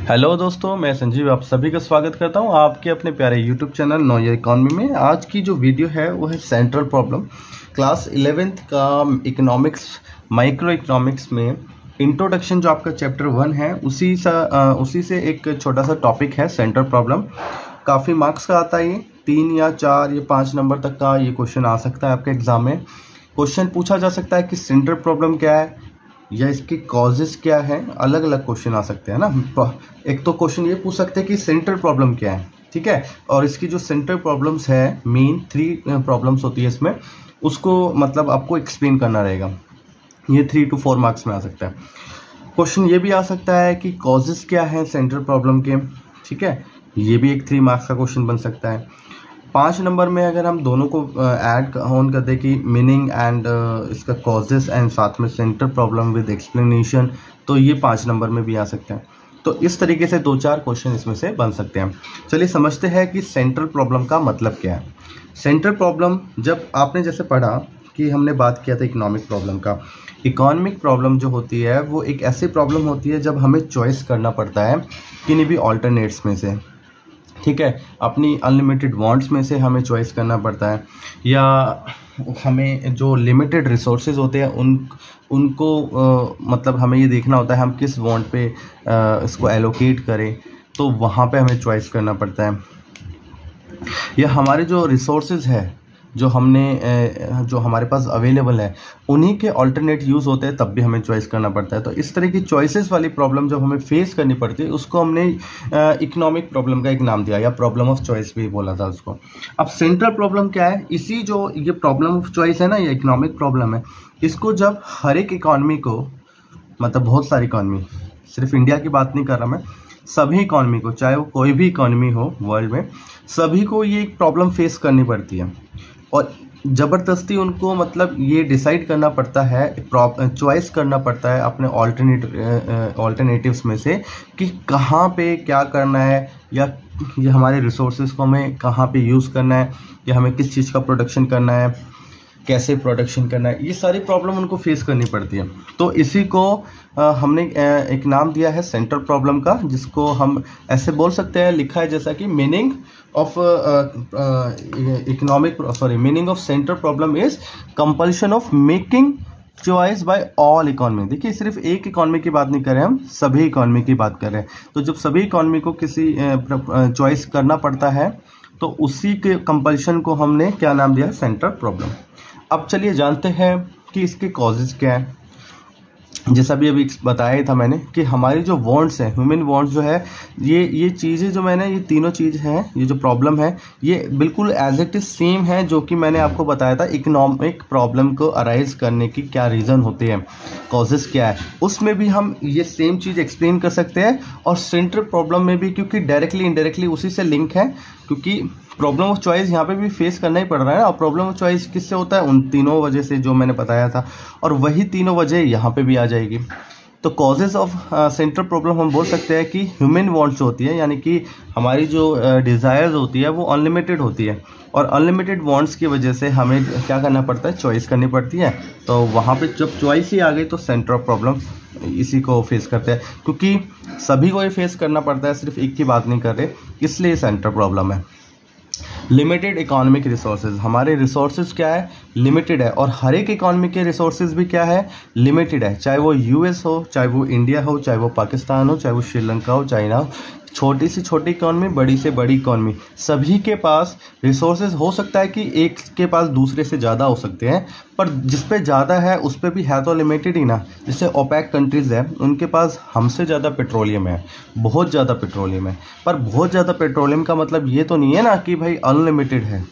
Hello दोस्तों, मैं संजीव आप सभी का स्वागत करता हूं आपके अपने प्यारे YouTube channel know your economy में। आज की जो वीडियो है वो है सेंट्रल प्रॉब्लम क्लास 11th का इकोनॉमिक्स माइक्रो इकोनॉमिक्स में इंट्रोडक्शन जो आपका चैप्टर 1 है उसी से एक छोटा सा टॉपिक है सेंट्रल प्रॉब्लम। काफ़ी मार्क्स का आता है, ये 3 या 4 या 5 नंबर तक का ये क्वेश्चन आ सकता है आपके एग्जाम में। क्वेश्चन पूछा जा सकता है कि सेंट्रल प्रॉब्लम क्या है या इसके कॉजेस क्या है, अलग अलग क्वेश्चन आ सकते हैं ना। एक तो क्वेश्चन ये पूछ सकते हैं कि सेंट्रल प्रॉब्लम क्या है, ठीक है, और इसकी जो सेंट्रल प्रॉब्लम्स है मेन 3 प्रॉब्लम्स होती है इसमें, उसको मतलब आपको एक्सप्लेन करना रहेगा। ये 3 to 4 मार्क्स में आ सकता है। क्वेश्चन ये भी आ सकता है कि कॉजेस क्या है सेंट्रल प्रॉब्लम के, ठीक है, ये भी एक 3 मार्क्स का क्वेश्चन बन सकता है। 5 नंबर में अगर हम दोनों को ऐड ऑन कर दें कि मीनिंग एंड इसका कॉजेस एंड साथ में सेंट्रल प्रॉब्लम विद एक्सप्लेनेशन, तो ये 5 नंबर में भी आ सकते हैं। तो इस तरीके से 2-4 क्वेश्चन इसमें से बन सकते हैं। चलिए समझते हैं कि सेंट्रल प्रॉब्लम का मतलब क्या है। सेंट्रल प्रॉब्लम, जब आपने जैसे पढ़ा कि हमने बात किया था इकोनॉमिक प्रॉब्लम का, इकोनॉमिक प्रॉब्लम जो होती है वो एक ऐसी प्रॉब्लम होती है जब हमें चॉइस करना पड़ता है किन्हीं भी ऑल्टरनेट्स में से, ठीक है, अपनी अनलिमिटेड वांट्स में से हमें चॉइस करना पड़ता है, या हमें जो लिमिटेड रिसोर्सेज होते हैं उनको मतलब हमें ये देखना होता है हम किस वांट पे इसको एलोकेट करें, तो वहाँ पे हमें चॉइस करना पड़ता है। या हमारे जो रिसोर्सेज है जो हमारे पास अवेलेबल है उन्हीं के अल्टरनेट यूज़ होते हैं, तब भी हमें चॉइस करना पड़ता है। तो इस तरह की चॉइसेस वाली प्रॉब्लम जब हमें फेस करनी पड़ती है उसको हमने इकोनॉमिक प्रॉब्लम का एक नाम दिया, या प्रॉब्लम ऑफ चॉइस भी बोला था उसको। अब सेंट्रल प्रॉब्लम क्या है, इसी जो ये प्रॉब्लम ऑफ चॉइस है ना, ये इकोनॉमिक प्रॉब्लम है, इसको जब हर एक इकॉनमी को, मतलब बहुत सारी इकॉनमी, सिर्फ इंडिया की बात नहीं कर रहा मैं, सभी इकॉनमी को, चाहे वो कोई भी इकॉनमी हो वर्ल्ड में, सभी को ये एक प्रॉब्लम फेस करनी पड़ती है और ज़बरदस्ती उनको मतलब ये डिसाइड करना पड़ता है, चॉइस करना पड़ता है अपने ऑल्टरनेटिव्स में से कि कहाँ पे क्या करना है, या ये हमारे रिसोर्सेज को हमें कहाँ पे यूज़ करना है, या हमें किस चीज़ का प्रोडक्शन करना है, कैसे प्रोडक्शन करना है, ये सारी प्रॉब्लम उनको फेस करनी पड़ती है। तो इसी को हमने एक नाम दिया है सेंट्रल प्रॉब्लम का, जिसको हम ऐसे बोल सकते हैं, लिखा है जैसा कि meaning of meaning of central problem is compulsion of making choice by all economy. देखिए सिर्फ एक इकोनॉमी की बात नहीं कर रहे हैं, हम सभी इकोनॉमी की बात कर रहे हैं। तो जब सभी इकोनॉमी को किसी चॉइस करना पड़ता है तो उसी के कंपल्शन को हमने क्या नाम दिया है, सेंट्रल प्रॉब्लम। अब चलिए जानते हैं कि इसके कॉजेज क्या है। जैसा भी अभी बताया था मैंने कि हमारी जो वांट्स हैं, ह्यूमन वांट्स जो है, ये चीज़ें जो मैंने, ये तीनों चीज़ हैं, ये जो प्रॉब्लम है ये बिल्कुल एज इट इज सेम है जो कि मैंने आपको बताया था इकोनॉमिक प्रॉब्लम को अराइज करने की क्या रीज़न होते हैं, कॉजेस क्या है, उसमें भी हम ये सेम चीज़ एक्सप्लेन कर सकते हैं। और सेंट्रल प्रॉब्लम में भी, क्योंकि डायरेक्टली इनडायरेक्टली उसी से लिंक है, क्योंकि प्रॉब्लम ऑफ चॉइस यहाँ पे भी फेस करना ही पड़ रहा है ना। और प्रॉब्लम ऑफ चॉइस किससे होता है, उन तीनों वजह से जो मैंने बताया था, और वही तीनों वजह यहाँ पे भी आ जाएगी। तो कॉजेज ऑफ सेंट्रल प्रॉब्लम हम बोल सकते हैं कि ह्यूमन वांट्स होती है, यानी कि हमारी जो डिज़ायर्स होती है वो अनलिमिटेड होती है, और अनलिमिटेड वांट्स की वजह से हमें क्या करना पड़ता है, चॉइस करनी पड़ती है। तो वहाँ पे जब चॉइस ही आ गई तो सेंट्रल प्रॉब्लम इसी को फेस करते हैं, क्योंकि सभी को ये फेस करना पड़ता है, सिर्फ एक की बात नहीं कर रहे, इसलिए सेंट्रल प्रॉब्लम है। लिमिटेड इकोनॉमिक रिसोर्सेज, हमारे रिसोर्सेज क्या है, लिमिटेड है, और हर एक इकोनॉमी के रिसोर्सेज भी क्या है, लिमिटेड है। चाहे वो यूएस हो, चाहे वो इंडिया हो, चाहे वो पाकिस्तान हो, चाहे वो श्रीलंका हो, चाइना हो, छोटी से छोटी इकोनॉमी, बड़ी से बड़ी इकोनॉमी, सभी के पास रिसोर्सेज हो सकता है कि एक के पास दूसरे से ज़्यादा हो सकते हैं, पर जिस पे ज़्यादा है उस पे भी है तो लिमिटेड ही ना। जैसे ओपेक कंट्रीज़ है, उनके पास हमसे ज़्यादा पेट्रोलियम है, बहुत ज़्यादा पेट्रोलियम है, पर बहुत ज़्यादा पेट्रोलियम का मतलब ये तो नहीं है ना कि भाई अनलिमिटेड है,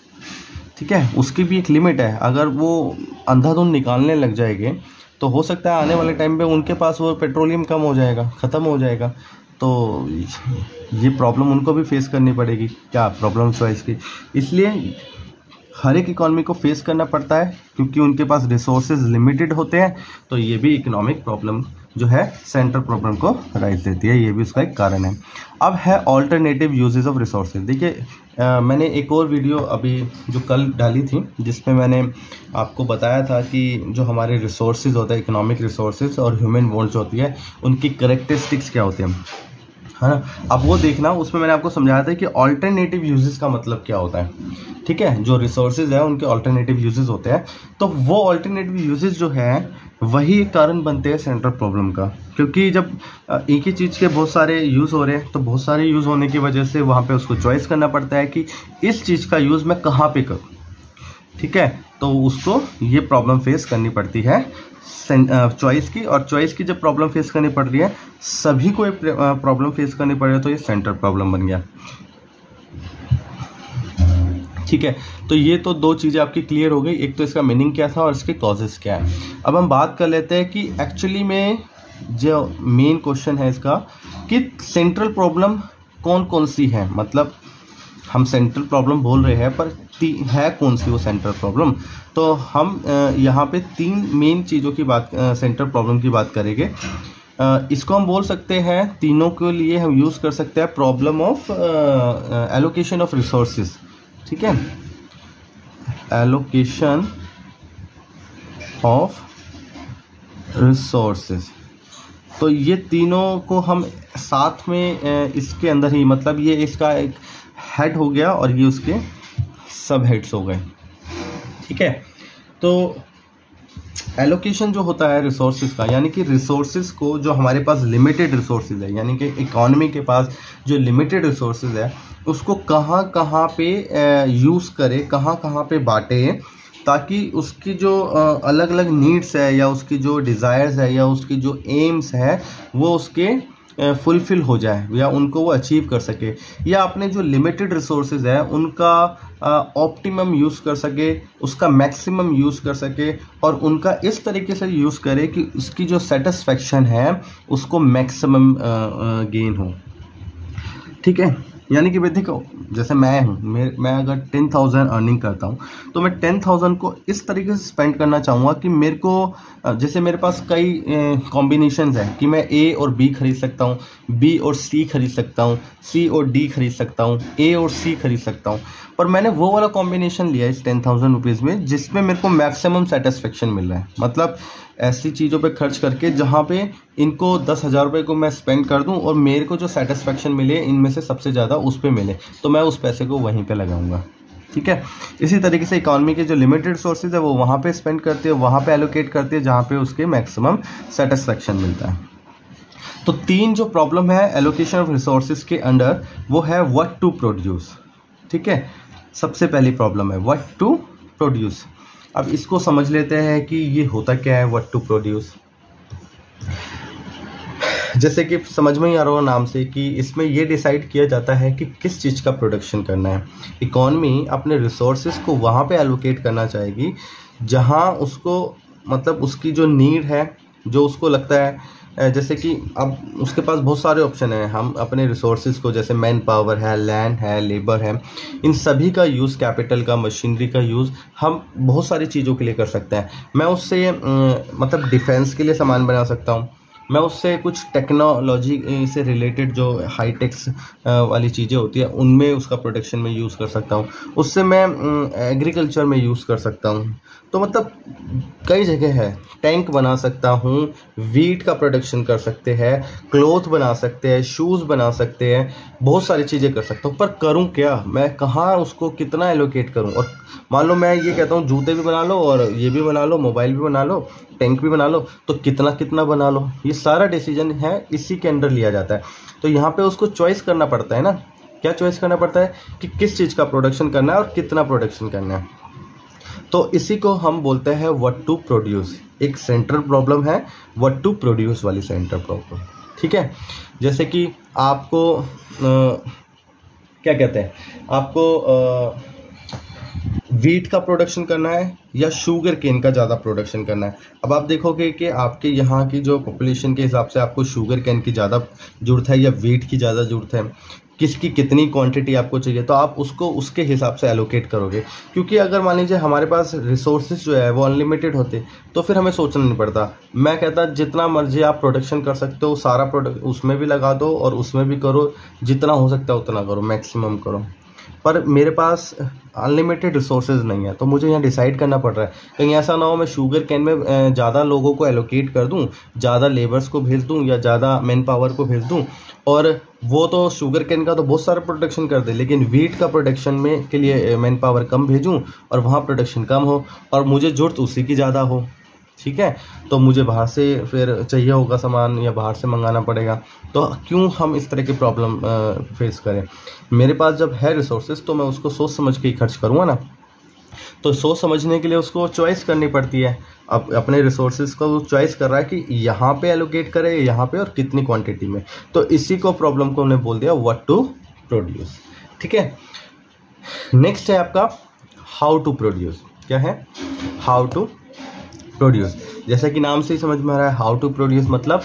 ठीक है, उसकी भी एक लिमिट है। अगर वो अंधाधुंध निकालने लग जाएंगे तो हो सकता है आने वाले टाइम पे उनके पास वो पेट्रोलियम कम हो जाएगा, ख़त्म हो जाएगा। तो ये प्रॉब्लम उनको भी फेस करनी पड़ेगी, क्या प्रॉब्लम चॉइस की। इसलिए हर एक इकॉनमी को फेस करना पड़ता है, क्योंकि उनके पास रिसोर्सेज लिमिटेड होते हैं। तो ये भी इकोनॉमिक प्रॉब्लम जो है सेंट्रल प्रॉब्लम को राइज देती है, ये भी उसका एक कारण है। अब है ऑल्टरनेटिव यूजेस ऑफ रिसोर्सेज। देखिए मैंने एक और वीडियो अभी जो कल डाली थी जिसमें मैंने आपको बताया था कि जो हमारे रिसोर्सेज होते हैं, इकोनॉमिक रिसोर्सेज और ह्यूमन वांट्स होती है, उनकी करेक्टरिस्टिक्स क्या होती हैं। है ना। अब वो देखना, उसमें मैंने आपको समझाया था कि ऑल्टरनेटिव यूजेस का मतलब क्या होता है, ठीक है। जो रिसोर्सेज है उनके ऑल्टरनेटिव यूजेस होते हैं, तो वो ऑल्टरनेटिव यूजेस जो है वही एक कारण बनते हैं सेंट्रल प्रॉब्लम का। क्योंकि जब एक ही चीज़ के बहुत सारे यूज़ हो रहे हैं, तो बहुत सारे यूज़ होने की वजह से वहाँ पे उसको चॉइस करना पड़ता है कि इस चीज़ का यूज़ मैं कहाँ पे करूँ, ठीक है। तो उसको ये प्रॉब्लम फेस करनी पड़ती है चॉइस की, और चॉइस की जब प्रॉब्लम फेस करनी पड़ रही है, सभी को प्रॉब्लम फेस करनी पड़ रही है, तो ये सेंट्रल प्रॉब्लम बन गया, ठीक है। तो ये तो दो चीज़ें आपकी क्लियर हो गई, एक तो इसका मीनिंग क्या था और इसके कॉजेस क्या है। अब हम बात कर लेते हैं कि एक्चुअली में जो मेन क्वेश्चन है इसका कि सेंट्रल प्रॉब्लम कौन कौन सी है। मतलब हम सेंट्रल प्रॉब्लम बोल रहे हैं, पर है कौन सी वो सेंट्रल प्रॉब्लम। तो हम यहाँ पे तीन मेन चीज़ों की बात, सेंट्रल प्रॉब्लम की बात करेंगे। इसको हम बोल सकते हैं, तीनों के लिए हम यूज़ कर सकते हैं problem of allocation of resources, ठीक है, एलोकेशन ऑफ रिसोर्सेज। तो ये तीनों को हम साथ में इसके अंदर ही, मतलब ये इसका एक हेड हो गया और ये उसके सब हेड्स हो गए, ठीक है। तो एलोकेशन जो होता है रिसोर्सेज का, यानी कि रिसोर्सेज को, जो हमारे पास लिमिटेड रिसोर्सेज है, यानी कि इकोनॉमी के पास जो लिमिटेड रिसोर्सेज है, उसको कहाँ कहाँ पे यूज़ करे, कहाँ कहाँ पे बांटे, ताकि उसकी जो अलग अलग नीड्स है, या उसकी जो डिज़ायर्स है, या उसकी जो एम्स है, वो उसके फुलफिल हो जाए, या उनको वो अचीव कर सके, या अपने जो लिमिटेड रिसोर्सेज है उनका ऑप्टिमम यूज़ कर सके, उसका मैक्सिमम यूज़ कर सके, और उनका इस तरीके से यूज़ करे कि उसकी जो सेटिस्फैक्शन है उसको मैक्सिमम गेन हो, ठीक है। यानी कि भाई देखो, जैसे मैं हूँ, मैं अगर 10,000 अर्निंग करता हूँ, तो मैं 10,000 को इस तरीके से स्पेंड करना चाहूँगा कि मेरे को, जैसे मेरे पास कई कॉम्बिनेशंस हैं कि मैं ए और बी खरीद सकता हूँ, बी और सी खरीद सकता हूँ, सी और डी खरीद सकता हूँ, ए और सी खरीद सकता हूँ। पर मैंने वो वाला कॉम्बिनेशन लिया इस 10,000 रुपीज़ में जिसमें मेरे को मैक्सिमम सेटिस्फेक्शन मिल रहा है। मतलब ऐसी चीज़ों पे खर्च करके जहाँ पे इनको 10,000 रुपये को मैं स्पेंड कर दूँ और मेरे को जो सेटिस्फेक्शन मिले इनमें से सबसे ज़्यादा उस पे मिले, तो मैं उस पैसे को वहीं पे लगाऊंगा, ठीक है। इसी तरीके से इकोनॉमी के जो लिमिटेड सोर्सेज है वो वहाँ पे स्पेंड करती है, वहाँ पे एलोकेट करती है जहाँ पे उसके मैक्सिमम सेटिस्फेक्शन मिलता है। तो तीन जो प्रॉब्लम है एलोकेशन ऑफ रिसोर्सेज के अंडर, वो है व्हाट टू प्रोड्यूस, ठीक है। सबसे पहली प्रॉब्लम है व्हाट टू प्रोड्यूस। अब इसको समझ लेते हैं कि ये होता क्या है व्हाट टू प्रोड्यूस। जैसे कि समझ में ही आ रहा हो नाम से कि इसमें ये डिसाइड किया जाता है कि किस चीज़ का प्रोडक्शन करना है। इकॉनमी अपने रिसोर्सेज को वहाँ पे एलोकेट करना चाहेगी जहाँ उसको, मतलब उसकी जो नीड है, जो उसको लगता है, जैसे कि अब उसके पास बहुत सारे ऑप्शन हैं। हम अपने रिसोर्सेज को, जैसे मैन पावर है, लैंड है, लेबर है, इन सभी का यूज़, कैपिटल का, मशीनरी का यूज़ हम बहुत सारी चीज़ों के लिए कर सकते हैं। मैं उससे मतलब डिफेंस के लिए सामान बना सकता हूँ, मैं उससे कुछ टेक्नोलॉजी से रिलेटेड जो हाईटेक्स वाली चीज़ें होती है उनमें उसका प्रोडक्शन में यूज़ कर सकता हूँ, उससे मैं एग्रीकल्चर में यूज़ कर सकता हूँ। तो मतलब कई जगह है। टैंक बना सकता हूँ, वीट का प्रोडक्शन कर सकते हैं, क्लोथ बना सकते हैं, शूज़ बना सकते हैं, बहुत सारी चीज़ें कर सकता हूँ। पर करूँ क्या, मैं कहाँ उसको कितना एलोकेट करूँ। और मान लो मैं ये कहता हूँ जूते भी बना लो और ये भी बना लो, मोबाइल भी बना लो, टैंक भी बना लो, तो कितना कितना बना लो, ये सारा डिसीजन है इसी के अंडर लिया जाता है। तो यहाँ पे उसको चॉइस करना पड़ता है ना, क्या चॉइस करना पड़ता है कि किस चीज़ का प्रोडक्शन करना है और कितना प्रोडक्शन करना है। तो इसी को हम बोलते हैं व्हाट टू प्रोड्यूस। एक सेंट्रल प्रॉब्लम है व्हाट टू प्रोड्यूस वाली सेंट्रल प्रॉब्लम, ठीक है। जैसे कि आपको क्या कहते हैं, आपको वीट का प्रोडक्शन करना है या शुगर केन का ज़्यादा प्रोडक्शन करना है। अब आप देखोगे कि आपके यहाँ की जो पॉपुलेशन के हिसाब से आपको शुगर केन की ज़्यादा ज़रूरत है या वीट की ज़्यादा ज़रूरत है, किसकी कितनी क्वांटिटी आपको चाहिए, तो आप उसको उसके हिसाब से एलोकेट करोगे। क्योंकि अगर मान लीजिए हमारे पास रिसोर्सेज जो है वो अनलिमिटेड होते तो फिर हमें सोचना नहीं पड़ता। मैं कहता जितना मर्जी आप प्रोडक्शन कर सकते हो सारा प्रोडक्ट उसमें भी लगा दो और उसमें भी करो, जितना हो सकता है उतना करो, मैक्सिमम करो। पर मेरे पास अनलिमिटेड रिसोर्सेज नहीं है, तो मुझे यहाँ डिसाइड करना पड़ रहा है। कहीं ऐसा ना हो मैं शुगर कैन में ज़्यादा लोगों को एलोकेट कर दूँ, ज़्यादा लेबर्स को भेज दूँ या ज़्यादा मैन पावर को भेज दूँ, और वो तो शुगर कैन का तो बहुत सारा प्रोडक्शन कर दे, लेकिन वीट का प्रोडक्शन में के लिए मैन पावर कम भेजूँ और वहाँ प्रोडक्शन कम हो और मुझे ज़रूरत उसी की ज़्यादा हो। ठीक है, तो मुझे बाहर से फिर चाहिए होगा सामान या बाहर से मंगाना पड़ेगा। तो क्यों हम इस तरह की प्रॉब्लम फेस करें? मेरे पास जब है रिसोर्सेज तो मैं उसको सोच समझ के ही खर्च करूँगा ना। तो सोच समझने के लिए उसको चॉइस करनी पड़ती है। अब अपने रिसोर्सेज को चॉइस कर रहा है कि यहाँ पे एलोकेट करे, यहाँ पे, और कितनी क्वांटिटी में। तो इसी को प्रॉब्लम को उन्हें बोल दिया व्हाट टू प्रोड्यूस। ठीक है, नेक्स्ट है आपका हाउ टू प्रोड्यूस। क्या है? How to produce. जैसा कि नाम से ही समझ में आ रहा है, हाउ टू प्रोड्यूस मतलब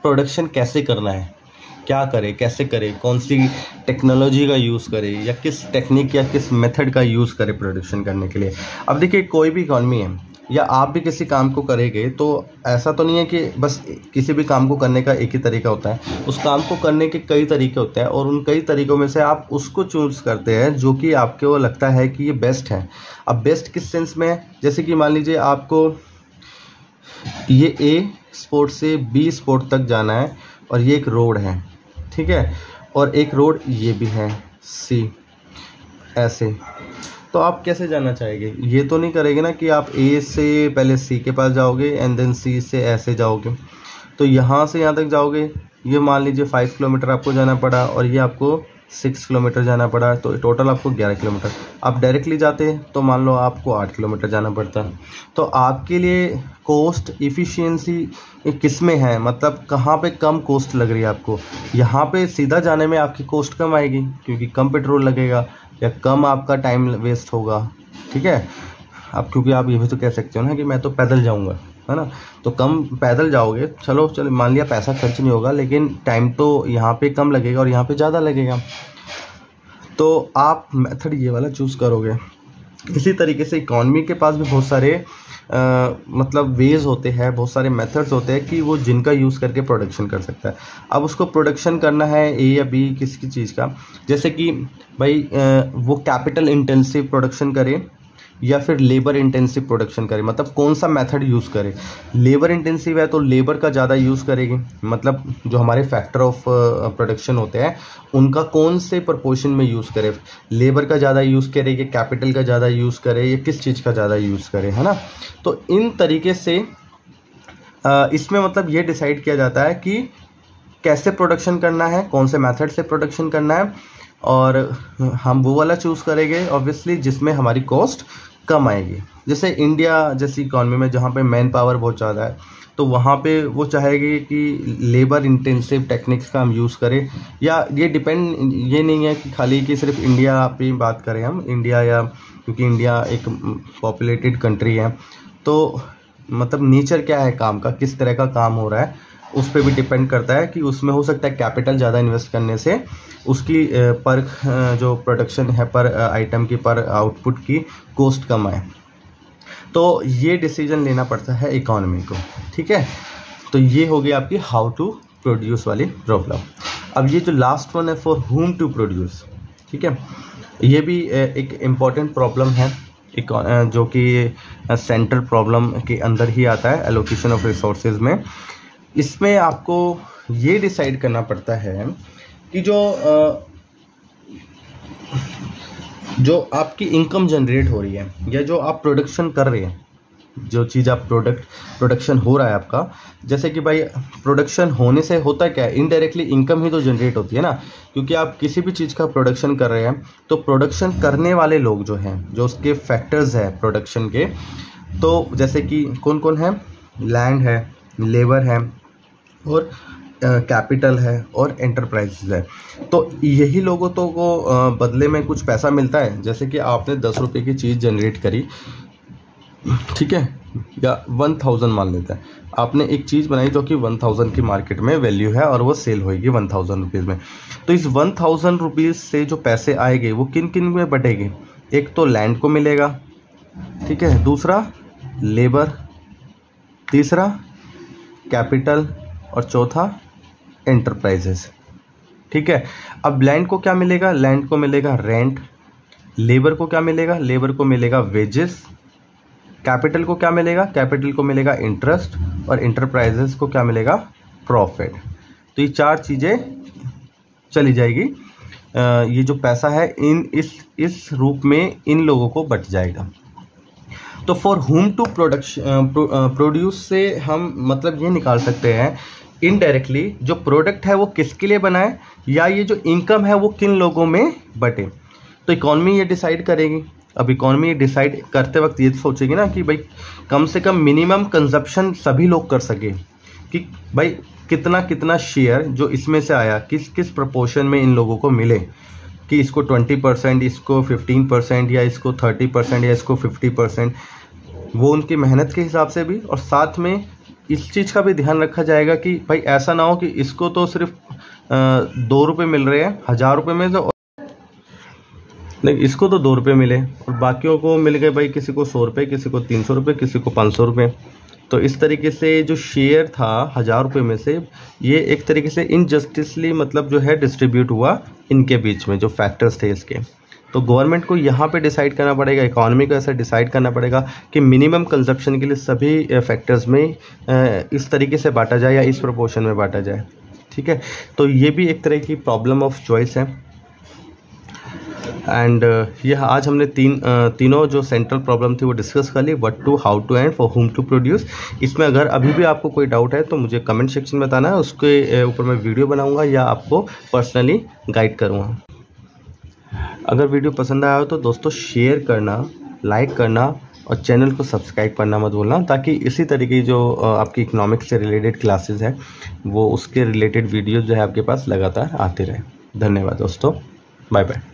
प्रोडक्शन कैसे करना है, क्या करे, कैसे करे, कौन सी टेक्नोलॉजी का यूज़ करे या किस टेक्निक या किस मेथड का यूज़ करे प्रोडक्शन करने के लिए। अब देखिए, कोई भी इकॉनमी है या आप भी किसी काम को करेंगे तो ऐसा तो नहीं है कि बस किसी भी काम को करने का एक ही तरीका होता है। उस काम को करने के कई तरीके होते हैं और उन कई तरीकों में से आप उसको चूज़ करते हैं जो कि आपको लगता है कि ये बेस्ट है। अब बेस्ट किस सेंस में है? जैसे कि मान लीजिए आपको ये ए स्पॉट से बी स्पॉट तक जाना है और ये एक रोड है, ठीक है, और एक रोड ये भी है सी, ऐसे। तो आप कैसे जाना चाहेंगे? ये तो नहीं करेंगे ना कि आप ए से पहले सी के पास जाओगे एंड देन सी से ऐसे जाओगे। तो यहाँ से यहाँ तक जाओगे, ये मान लीजिए 5 किलोमीटर आपको जाना पड़ा और ये आपको 6 किलोमीटर जाना पड़ा, तो टोटल आपको 11 किलोमीटर। आप डायरेक्टली जाते तो मान लो आपको 8 किलोमीटर जाना पड़ता। तो आपके लिए कॉस्ट इफ़िशियंसी किस में है, मतलब कहाँ पे कम कॉस्ट लग रही है आपको? यहाँ पे सीधा जाने में आपकी कॉस्ट कम आएगी क्योंकि कम पेट्रोल लगेगा या कम आपका टाइम वेस्ट होगा। ठीक है, अब क्योंकि आप ये भी तो कह सकते हो ना कि मैं तो पैदल जाऊँगा, है ना, तो कम पैदल जाओगे, चलो मान लिया पैसा खर्च नहीं होगा, लेकिन टाइम तो यहाँ पे कम लगेगा और यहाँ पे ज़्यादा लगेगा। तो आप मेथड ये वाला चूज़ करोगे। इसी तरीके से इकॉनमी के पास भी बहुत सारे मतलब वेज होते हैं, बहुत सारे मेथड्स होते हैं कि वो जिनका यूज़ करके प्रोडक्शन कर सकता है। अब उसको प्रोडक्शन करना है ए या बी किसी चीज़ का, जैसे कि भाई वो कैपिटल इंटेंसिव प्रोडक्शन करे या फिर लेबर इंटेंसिव प्रोडक्शन करे, मतलब कौन सा मेथड यूज़ करे। लेबर इंटेंसिव है तो लेबर का ज़्यादा यूज़ करेगी, मतलब जो हमारे फैक्टर ऑफ प्रोडक्शन होते हैं उनका कौन से प्रोपोर्शन में यूज़ करे, लेबर का ज़्यादा यूज़ करे या कैपिटल का ज़्यादा यूज़ करे या किस चीज़ का ज़्यादा यूज़ करे, है ना। तो इन तरीके से इसमें मतलब ये डिसाइड किया जाता है कि कैसे प्रोडक्शन करना है, कौन से मेथड से प्रोडक्शन करना है, और हम वो वाला चूज़ करेंगे ऑब्वियसली जिसमें हमारी कॉस्ट कम आएगी। जैसे इंडिया जैसी इकॉनमी में जहाँ पे मैन पावर बहुत ज़्यादा है, तो वहाँ पे वो चाहेगी कि लेबर इंटेंसिव टेक्निक्स का हम यूज़ करें, या ये डिपेंड ये नहीं है कि खाली कि सिर्फ इंडिया पे बात करें हम, इंडिया या क्योंकि इंडिया एक पॉपुलेटेड कंट्री है, तो मतलब नेचर क्या है काम का, किस तरह का काम हो रहा है, उस पर भी डिपेंड करता है कि उसमें हो सकता है कैपिटल ज़्यादा इन्वेस्ट करने से उसकी पर जो प्रोडक्शन है पर आइटम की पर आउटपुट की कॉस्ट कम आए। तो ये डिसीजन लेना पड़ता है इकॉनमी को। ठीक है, तो ये हो गई आपकी हाउ टू प्रोड्यूस वाली प्रॉब्लम। अब ये जो लास्ट वन है फॉर हुम टू प्रोड्यूस, ठीक है, ये भी एक इम्पॉर्टेंट प्रॉब्लम है जो कि सेंट्रल प्रॉब्लम के अंदर ही आता है, एलोकेशन ऑफ रिसोर्सेज में। इसमें आपको ये डिसाइड करना पड़ता है कि जो आपकी इनकम जनरेट हो रही है या जो आप प्रोडक्शन कर रहे हैं, जो चीज़ आप प्रोडक्शन हो रहा है आपका, जैसे कि भाई प्रोडक्शन होने से होता क्या है, इनडायरेक्टली इनकम ही तो जनरेट होती है ना, क्योंकि आप किसी भी चीज़ का प्रोडक्शन कर रहे हैं तो प्रोडक्शन करने वाले लोग जो हैं, जो उसके फैक्टर्स हैं प्रोडक्शन के, तो जैसे कि कौन कौन है, लैंड है, लेबर है और कैपिटल है और एंटरप्राइजेज है। तो यही लोगों तो को बदले में कुछ पैसा मिलता है। जैसे कि आपने 10 रुपये की चीज़ जनरेट करी, ठीक है, या 1000 मान लेता है, आपने एक चीज़ बनाई जो कि 1000 की मार्केट में वैल्यू है और वो सेल होएगी 1000 रुपीज़ में। तो इस 1000 रुपीज़ से जो पैसे आएंगे वो किन किन में बटेंगे? एक तो लैंड को मिलेगा, ठीक है, दूसरा लेबर, तीसरा कैपिटल और चौथा एंटरप्राइजेस। ठीक है, अब लैंड को क्या मिलेगा? लैंड को मिलेगा रेंट, लेबर को क्या मिलेगा, लेबर को मिलेगा वेजेस, कैपिटल को क्या मिलेगा, कैपिटल को मिलेगा इंटरेस्ट, और इंटरप्राइजेस को क्या मिलेगा, प्रॉफिट। तो ये 4 चीज़ें चली जाएगी। ये जो पैसा है इस रूप में इन लोगों को बच जाएगा। तो फॉर हुम टू प्रोड्यूस से हम मतलब ये निकाल सकते हैं इनडायरेक्टली जो प्रोडक्ट है वो किसके लिए बना है, या ये जो इनकम है वो किन लोगों में बटे। तो इकॉनमी ये डिसाइड करेगी। अब इकॉनमी डिसाइड करते वक्त ये सोचेगी ना कि भाई कम से कम मिनिमम कंजप्शन सभी लोग कर सके, कि भाई कितना कितना शेयर जो इसमें से आया किस किस प्रपोर्शन में इन लोगों को मिले, कि इसको 20%, इसको 15%, या इसको 30%, या इसको 50%। वो उनकी मेहनत के हिसाब से भी, और साथ में इस चीज़ का भी ध्यान रखा जाएगा कि भाई ऐसा ना हो कि इसको तो सिर्फ 2 रुपये मिल रहे हैं 1000 रुपये में, तो नहीं इसको तो 2 रुपये मिले और बाकियों को मिल गए भाई किसी को 100 रुपये, किसी को 300 रुपये, किसी को 500 रुपये। तो इस तरीके से जो शेयर था 1000 रुपये में से ये एक तरीके से इनजस्टिसली मतलब जो है डिस्ट्रीब्यूट हुआ इनके बीच में जो फैक्टर्स थे इसके। तो गवर्नमेंट को यहाँ पे डिसाइड करना पड़ेगा, इकॉनमी को ऐसा डिसाइड करना पड़ेगा कि मिनिमम कंजप्शन के लिए सभी फैक्टर्स में इस तरीके से बांटा जाए या इस प्रोपोर्शन में बांटा जाए। ठीक है, तो ये भी एक तरह की प्रॉब्लम ऑफ चॉइस है। एंड यह आज हमने तीनों जो सेंट्रल प्रॉब्लम थी वो डिस्कस कर ली, what to, how to and for whom to produce. इसमें अगर अभी भी आपको कोई डाउट है तो मुझे कमेंट सेक्शन में बताना है, उसके ऊपर मैं वीडियो बनाऊंगा या आपको पर्सनली गाइड करूंगा। अगर वीडियो पसंद आया हो तो दोस्तों शेयर करना, लाइक करना और चैनल को सब्सक्राइब करना मत भूलना, ताकि इसी तरीके की जो आपकी इकोनॉमिक्स से रिलेटेड क्लासेस है वो उसके रिलेटेड वीडियोज़ जो है आपके पास लगातार आते रहे। धन्यवाद दोस्तों, बाय बाय।